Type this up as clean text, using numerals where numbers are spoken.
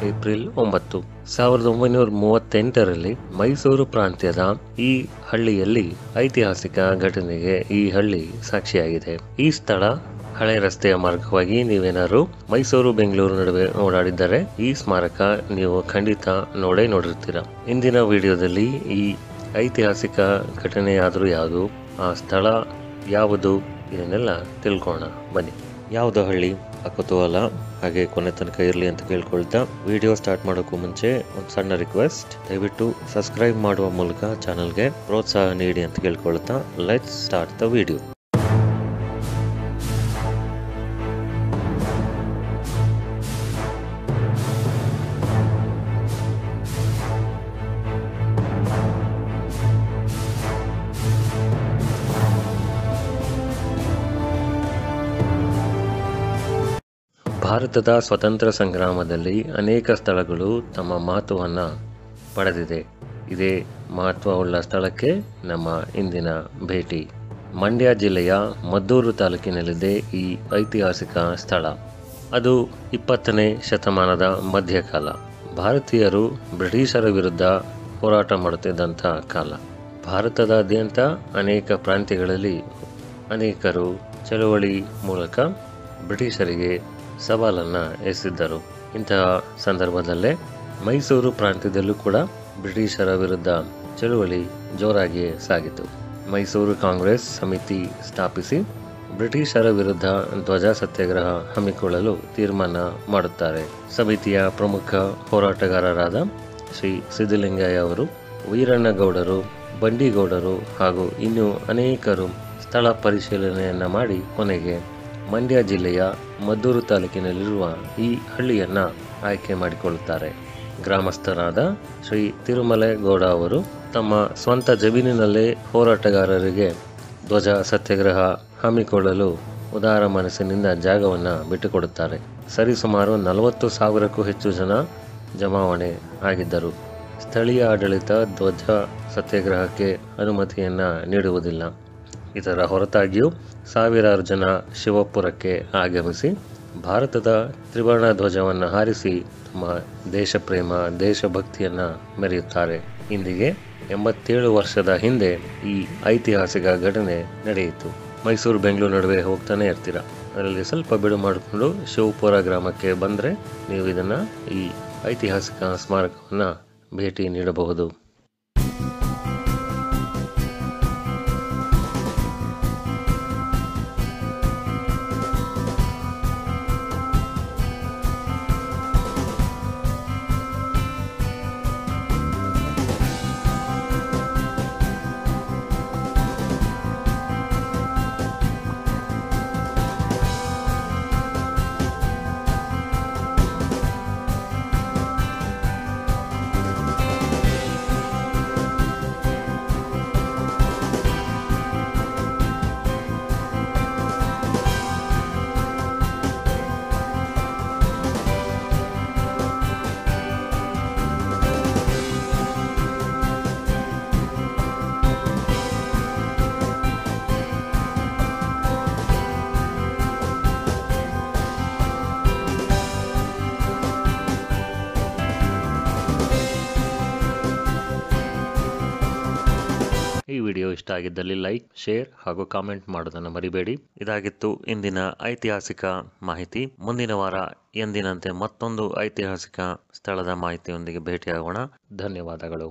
April 9, 1938ರಲ್ಲಿ Mysuru ಪ್ರಾಂತ್ಯದ ಈ ಹಳ್ಳಿಯಲ್ಲಿ ಐತಿಹಾಸಿಕ ಘಟನೆಗೆ ಈ ಹಳ್ಳಿ ಸಾಕ್ಷಿಯಾಗಿದೆ. ಈ ಸ್ಥಳ ಹಳೆ ರಸ್ತೆಯ ಮಾರ್ಗವಾಗಿ ನೀವೇನಾದ್ರು ಮೈಸೂರು ಬೆಂಗಳೂರು ನಡುವೆ ಓಡಾಡಿದ್ದರೆ ಈ ಸ್ಮಾರಕ ನೀವು ಖಂಡಿತ ನೋಡಿರ್ತೀರ. ಇಂದಿನ ವಿಡಿಯೋದಲ್ಲಿ ಈ ಐತಿಹಾಸಿಕ ಘಟನೆಯಾದರೂ ಯಾವುದು, ಆ ಸ್ಥಳ ಯಾವುದು, ಇದನ್ನೆಲ್ಲ ತಿಳ್ಕೋಣ ಬನ್ನಿ. ಯಾವುದು ಹಳ್ಳಿ ಆ ಕುತೂಹಲ ಹಾಗೆ ಕೊನೆ ತನಕ ಇರಲಿ ಅಂತ ಕೇಳ್ಕೊಳ್ತಾ ವಿಡಿಯೋ ಸ್ಟಾರ್ಟ್ ಮಾಡೋಕ್ಕೂ ಮುಂಚೆ ಒಂದು ಸಣ್ಣ ರಿಕ್ವೆಸ್ಟ್, ದಯವಿಟ್ಟು ಸಬ್ಸ್ಕ್ರೈಬ್ ಮಾಡುವ ಮೂಲಕ ಚಾನಲ್ಗೆ ಪ್ರೋತ್ಸಾಹ ನೀಡಿ ಅಂತ ಕೇಳ್ಕೊಳ್ತಾ ಲೆಟ್ಸ್ ಸ್ಟಾರ್ಟ್ ದ ವಿಡಿಯೋ. ಭಾರತದ ಸ್ವತಂತ್ರ ಸಂಗ್ರಾಮದಲ್ಲಿ ಅನೇಕ ಸ್ಥಳಗಳು ತಮ್ಮ ಮಹತ್ವವನ್ನು ಪಡೆದಿದೆ. ಇದೇ ಮಹತ್ವವುಳ್ಳ ಸ್ಥಳಕ್ಕೆ ನಮ್ಮ ಇಂದಿನ ಭೇಟಿ. ಮಂಡ್ಯ ಜಿಲ್ಲೆಯ ಮದ್ದೂರು ತಾಲೂಕಿನಲ್ಲಿದೆ ಈ ಐತಿಹಾಸಿಕ ಸ್ಥಳ. ಅದು 20ನೇ ಶತಮಾನದ ಮಧ್ಯಕಾಲ. ಭಾರತೀಯರು ಬ್ರಿಟಿಷರ ವಿರುದ್ಧ ಹೋರಾಟ ಮಾಡುತ್ತಿದ್ದಂಥ ಕಾಲ. ಭಾರತದಾದ್ಯಂತ ಅನೇಕ ಪ್ರಾಂತ್ಯಗಳಲ್ಲಿ ಅನೇಕರು ಚಳುವಳಿ ಮೂಲಕ ಬ್ರಿಟಿಷರಿಗೆ ಸವಾಲನ್ನು ಎಸೆದಿದ್ದರು. ಇಂತಹ ಸಂದರ್ಭದಲ್ಲೇ ಮೈಸೂರು ಪ್ರಾಂತ್ಯದಲ್ಲೂ ಕೂಡ ಬ್ರಿಟಿಷರ ವಿರುದ್ಧ ಚಳುವಳಿ ಜೋರಾಗಿ ಸಾಗಿತು. ಮೈಸೂರು ಕಾಂಗ್ರೆಸ್ ಸಮಿತಿ ಸ್ಥಾಪಿಸಿ ಬ್ರಿಟಿಷರ ವಿರುದ್ಧ ಧ್ವಜ ಸತ್ಯಾಗ್ರಹ ಹಮ್ಮಿಕೊಳ್ಳಲು ತೀರ್ಮಾನ ಮಾಡುತ್ತಾರೆ. ಸಮಿತಿಯ ಪ್ರಮುಖ ಹೋರಾಟಗಾರರಾದ ಶ್ರೀ ಸಿದ್ದಲಿಂಗಯ್ಯ ಅವರು, ವೀರಣ್ಣಗೌಡರು, ಬಂಡಿಗೌಡರು ಹಾಗೂ ಇನ್ನೂ ಅನೇಕರು ಸ್ಥಳ ಪರಿಶೀಲನೆಯನ್ನು ಮಾಡಿ ಕೊನೆಗೆ ಮಂಡ್ಯ ಜಿಲ್ಲೆಯ ಮದ್ದೂರು ತಾಲೂಕಿನಲ್ಲಿರುವ ಈ ಹಳ್ಳಿಯನ್ನ ಆಯ್ಕೆ ಮಾಡಿಕೊಳ್ಳುತ್ತಾರೆ. ಗ್ರಾಮಸ್ಥರಾದ ಶ್ರೀ ತಿರುಮಲೇಗೌಡ ಅವರು ತಮ್ಮ ಸ್ವಂತ ಜಮೀನಿನಲ್ಲೇ ಹೋರಾಟಗಾರರಿಗೆ ಧ್ವಜ ಸತ್ಯಾಗ್ರಹ ಹಮ್ಮಿಕೊಳ್ಳಲು ಉದಾರ ಮನಸ್ಸಿನಿಂದ ಜಾಗವನ್ನು ಬಿಟ್ಟುಕೊಡುತ್ತಾರೆ. ಸರಿಸುಮಾರು 40,000ಕ್ಕೂ ಹೆಚ್ಚು ಜನ ಜಮಾವಣೆ ಆಗಿದ್ದರು. ಸ್ಥಳೀಯ ಆಡಳಿತ ಧ್ವಜ ಸತ್ಯಾಗ್ರಹಕ್ಕೆ ಅನುಮತಿಯನ್ನು ನೀಡುವುದಿಲ್ಲ. ಇದರ ಹೊರತಾಗಿಯೂ ಸಾವಿರಾರು ಜನ ಶಿವಪುರಕ್ಕೆ ಆಗಮಿಸಿ ಭಾರತದ ತ್ರಿವರ್ಣ ಧ್ವಜವನ್ನು ಹಾರಿಸಿ ತಮ್ಮ ದೇಶ ಪ್ರೇಮ, ದೇಶಭಕ್ತಿಯನ್ನು ಮೆರೆಯುತ್ತಾರೆ. ಇಂದಿಗೆ 87 ವರ್ಷದ ಹಿಂದೆ ಈ ಐತಿಹಾಸಿಕ ಘಟನೆ ನಡೆಯಿತು. ಮೈಸೂರು ಬೆಂಗಳೂರು ನಡುವೆ ಹೋಗ್ತಾನೆ ಇರ್ತೀರ, ಅದರಲ್ಲಿ ಸ್ವಲ್ಪ ಬಿಡು ಮಾಡಿಕೊಂಡು ಶಿವಪುರ ಗ್ರಾಮಕ್ಕೆ ಬಂದರೆ ನೀವು ಇದನ್ನು ಈ ಐತಿಹಾಸಿಕ ಸ್ಮಾರಕವನ್ನು ಭೇಟಿ ನೀಡಬಹುದು. ಈ ವಿಡಿಯೋ ಇಷ್ಟ ಆಗಿದ್ದಲ್ಲಿ ಲೈಕ್, ಶೇರ್ ಹಾಗೂ ಕಾಮೆಂಟ್ ಮಾಡೋದನ್ನು ಮರಿಬೇಡಿ. ಇದಾಗಿತ್ತು ಇಂದಿನ ಐತಿಹಾಸಿಕ ಮಾಹಿತಿ. ಮುಂದಿನ ವಾರ ಎಂದಿನಂತೆ ಮತ್ತೊಂದು ಐತಿಹಾಸಿಕ ಸ್ಥಳದ ಮಾಹಿತಿಯೊಂದಿಗೆ ಭೇಟಿಯಾಗೋಣ. ಧನ್ಯವಾದಗಳು.